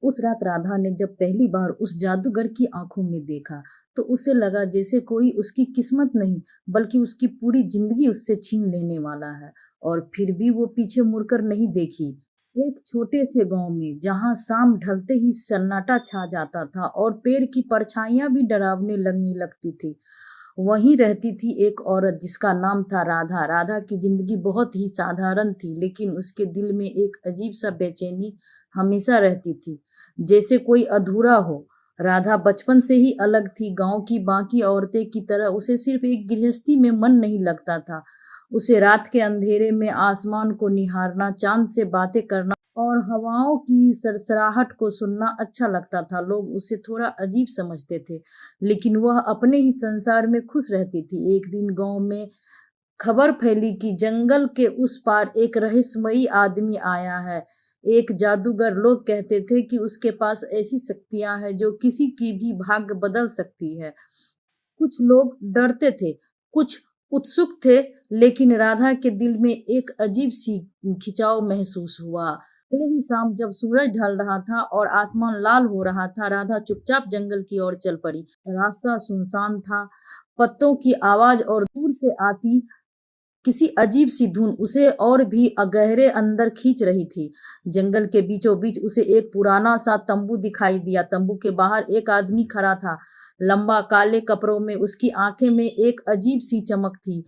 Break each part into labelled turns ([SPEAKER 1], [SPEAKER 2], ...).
[SPEAKER 1] उस रात राधा ने जब पहली बार उस जादूगर की आंखों में देखा तो उसे लगा जैसे कोई उसकी किस्मत नहीं बल्कि उसकी पूरी जिंदगी उससे छीन लेने वाला है। और फिर भी वो पीछे मुड़कर नहीं देखी। एक छोटे से गांव में जहां शाम ढलते ही सन्नाटा छा जाता था और पेड़ की परछाइयां भी डरावने लगने लगती थी, वहीं रहती थी एक औरत जिसका नाम था राधा। राधा की जिंदगी बहुत ही साधारण थी, लेकिन उसके दिल में एक अजीब सा बेचैनी हमेशा रहती थी, जैसे कोई अधूरा हो। राधा बचपन से ही अलग थी। गांव की बाकी औरतें की तरह उसे सिर्फ एक गृहस्थी में मन नहीं लगता था। उसे रात के अंधेरे में आसमान को निहारना, चांद से बातें करना और हवाओं की सरसराहट को सुनना अच्छा लगता था। लोग उसे थोड़ा अजीब समझते थे, लेकिन वह अपने ही संसार में खुश रहती थी। एक दिन गांव में खबर फैली कि जंगल के उस पार एक रहस्यमयी आदमी आया है, एक जादूगर। लोग कहते थे कि उसके पास ऐसी शक्तियां हैं जो किसी की भी भाग्य बदल सकती है। कुछ लोग डरते थे, कुछ उत्सुक थे, लेकिन राधा के दिल में एक अजीब सी खिंचाव महसूस हुआ। अगले ही शाम जब सूरज ढल रहा था और आसमान लाल हो रहा था, राधा चुपचाप जंगल की ओर चल पड़ी। रास्ता सुनसान था, पत्तों की आवाज और दूर से आती किसी अजीब सी धुन उसे और भी गहरे अंदर खींच रही थी। जंगल के बीचों बीच उसे एक पुराना सा तंबू दिखाई दिया। तंबू के बाहर एक आदमी खड़ा था, लंबा काले कपड़ों में। उसकी आंखें में एक अजीब सी चमक थी।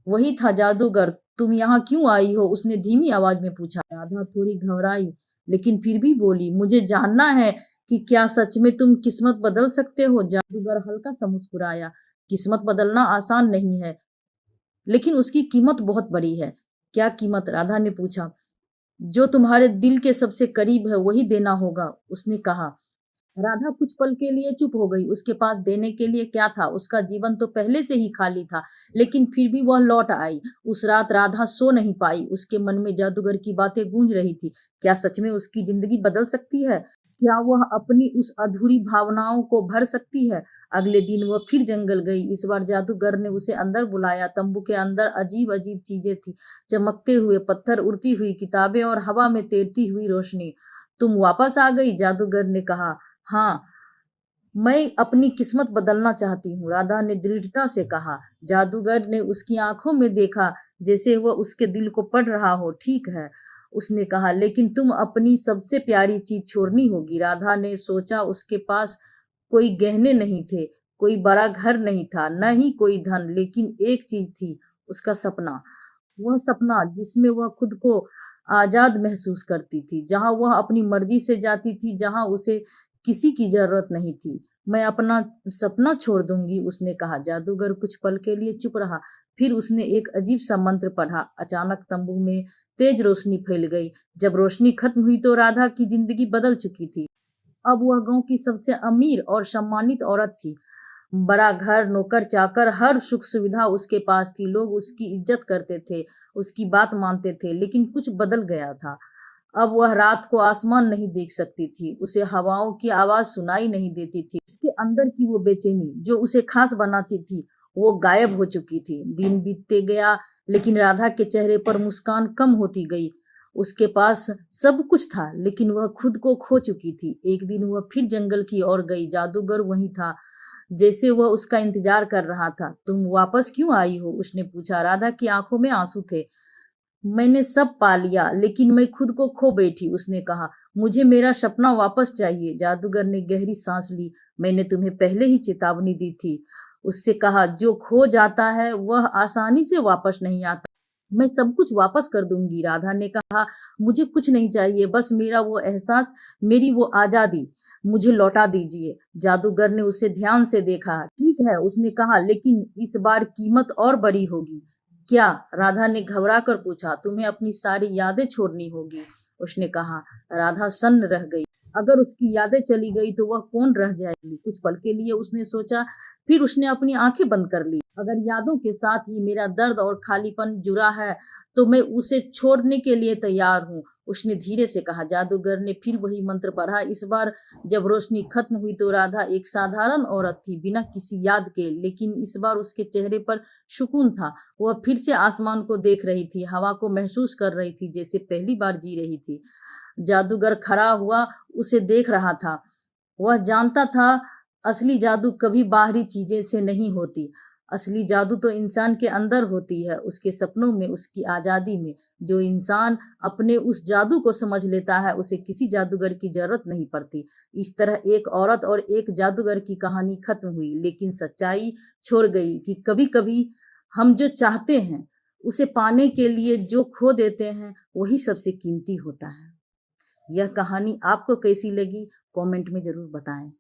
[SPEAKER 1] वही था जादूगर। तुम यहाँ क्यों आई हो? उसने धीमी आवाज में पूछा। राधा थोड़ी घबराई, लेकिन फिर भी बोली, मुझे जानना है कि क्या सच में तुम किस्मत बदल सकते हो? जादूगर हल्का सा मुस्कुराया। किस्मत बदलना आसान नहीं है, लेकिन उसकी कीमत बहुत बड़ी है। क्या कीमत? राधा ने पूछा। जो तुम्हारे दिल के सबसे करीब है वही देना होगा, उसने कहा। राधा कुछ पल के लिए चुप हो गई। उसके पास देने के लिए क्या था? उसका जीवन तो पहले से ही खाली था, लेकिन फिर भी वह लौट आई। उस रात राधा सो नहीं पाई। उसके मन में जादूगर की बातें गूंज रही थी। क्या सच में उसकी जिंदगी बदल सकती है? क्या वह अपनी उस अधूरी भावनाओं को भर सकती है? अगले दिन वह फिर जंगल गई। इस बार जादूगर ने उसे अंदर बुलाया। तंबू के अंदर अजीब अजीब चीजें थी, चमकते हुए पत्थर, उड़ती हुई किताबें और हवा में तैरती हुई रोशनी। तुम वापस आ गई? जादूगर ने कहा। हाँ, मैं अपनी किस्मत बदलना चाहती हूँ, राधा ने दृढ़ता से कहा। जादूगर ने उसकी आंखों में देखा, जैसे वह उसके दिल को पढ़ रहा हो। ठीक है, उसने कहा, लेकिन तुम अपनी सबसे प्यारी चीज छोड़नी होगी। राधा ने सोचा। उसके पास कोई गहने नहीं थे, कोई बड़ा घर नहीं था, न ही कोई धन, लेकिन एक चीज थी, उसका सपना। वह सपना जिसमें वह खुद को आजाद महसूस करती थी, जहां वह अपनी मर्जी से जाती थी, जहां उसे किसी की जरूरत नहीं थी। मैं अपना सपना छोड़ दूंगी, उसने कहा। जादूगर कुछ पल के लिए चुप रहा, फिर उसने एक अजीब सा मंत्र पढ़ा। अचानक तंबू में तेज रोशनी फैल गई। जब रोशनी खत्म हुई तो राधा की जिंदगी बदल चुकी थी। अब वह गांव की सबसे अमीर और सम्मानित औरत थी। बड़ा घर, नौकर चाकर, हर सुख सुविधा उसके पास थी। लोग उसकी इज्जत करते थे, उसकी बात मानते थे। लेकिन कुछ बदल गया था। अब वह रात को आसमान नहीं देख सकती थी, उसे हवाओं की आवाज सुनाई नहीं देती थी। उसके अंदर की वो बेचैनी जो उसे खास बनाती थी, वो गायब हो चुकी थी। दिन बीतते गया, लेकिन राधा के चेहरे पर मुस्कान कम होती गई। उसके पास सब कुछ था, लेकिन वह खुद को खो चुकी थी। एक दिन वह फिर जंगल की ओर गई। जादूगर वहीं था, जैसे वह उसका इंतजार कर रहा था। तुम वापस क्यों आई हो? उसने पूछा। राधा की आंखों में आंसू थे। मैंने सब पा लिया, लेकिन मैं खुद को खो बैठी, उसने कहा। मुझे मेरा सपना वापस चाहिए। जादूगर ने गहरी सांस ली। मैंने तुम्हें पहले ही चेतावनी दी थी, उससे कहा। जो खो जाता है वह आसानी से वापस नहीं आता। मैं सब कुछ वापस कर दूंगी, राधा ने कहा। मुझे कुछ नहीं चाहिए, बस मेरा वो एहसास, मेरी वो आजादी मुझे लौटा दीजिए। जादूगर ने उसे ध्यान से देखा। ठीक है, उसने कहा, लेकिन इस बार कीमत और बड़ी होगी। क्या? राधा ने घबरा कर पूछा। तुम्हें अपनी सारी यादें छोड़नी होगी, उसने कहा। राधा सन्न रह गई। अगर उसकी यादें चली गई तो वह कौन रह जाएगी? कुछ पल के लिए उसने सोचा, फिर उसने अपनी आंखें बंद कर ली। अगर यादों के साथ ही मेरा दर्द और खालीपन जुड़ा है तो मैं उसे छोड़ने के लिए तैयार हूँ, उसने धीरे से कहा। जादूगर ने फिर वही मंत्र पढ़ा। इस बार जब रोशनी खत्म हुई तो राधा एक साधारण औरत थी, बिना किसी याद के, लेकिन इस बार उसके चेहरे पर सुकून था। वह फिर से आसमान को देख रही थी, हवा को महसूस कर रही थी, जैसे पहली बार जी रही थी। जादूगर खड़ा हुआ, उसे देख रहा था। वह जानता था असली जादू कभी बाहरी चीजें से नहीं होती। असली जादू तो इंसान के अंदर होती है, उसके सपनों में, उसकी आजादी में। जो इंसान अपने उस जादू को समझ लेता है, उसे किसी जादूगर की जरूरत नहीं पड़ती। इस तरह एक औरत और एक जादूगर की कहानी खत्म हुई, लेकिन सच्चाई छोड़ गई कि कभी कभी हम जो चाहते हैं उसे पाने के लिए जो खो देते हैं वही सबसे कीमती होता है। यह कहानी आपको कैसी लगी, कमेंट में जरूर बताएं।